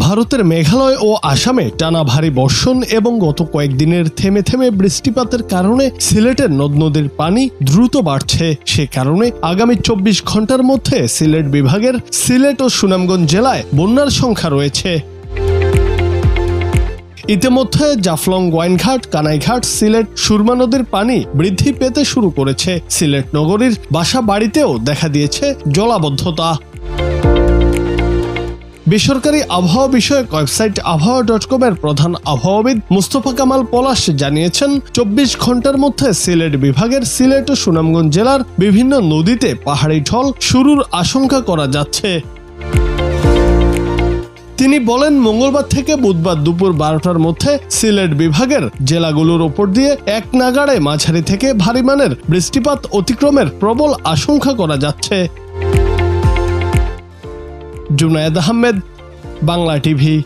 ভারতের মেঘালয় ও আসামে টানা ভারী বর্ষণ এবং গত কয়েকদিনের থেমে থেমে বৃষ্টিপাতের কারণে সিলেটের নদ নদীর পানি দ্রুত বাড়ছে। সে কারণে আগামী 24 ঘন্টার মধ্যে সিলেট বিভাগের সিলেট ও সুনামগঞ্জ জেলায় বন্যার সংখ্যা রয়েছে। ইতিমধ্যে জাফলং, গোয়াইনঘাট, কানাইঘাট, সিলেট, সুরমা নদীর পানি বৃদ্ধি পেতে শুরু করেছে। সিলেট নগরীর বাসা বাড়িতেও দেখা দিয়েছে জলাবদ্ধতা। বেসরকারি আবহাওয়া বিষয়ক ওয়েবসাইট আবহাওয়া.com এর প্রধান আবহাওয়াবিদ মুস্তফা কামাল পলাশ জানিয়েছেন, 24 ঘন্টার মধ্যে সিলেট বিভাগের সিলেট ও সুনামগঞ্জ জেলার বিভিন্ন নদীতে পাহাড়ি ঢল শুরুর আশঙ্কা করা যাচ্ছে। তিনি বলেন, মঙ্গলবার থেকে বুধবার দুপুর 12টার মধ্যে সিলেট বিভাগের জেলাগুলোর ওপর দিয়ে এক নাগাড়ে মাঝারি থেকে ভারী মানের বৃষ্টিপাত অতিক্রমের প্রবল আশঙ্কা করা যাচ্ছে। জুনায়েদ আহমেদ, বাংলা টিভি।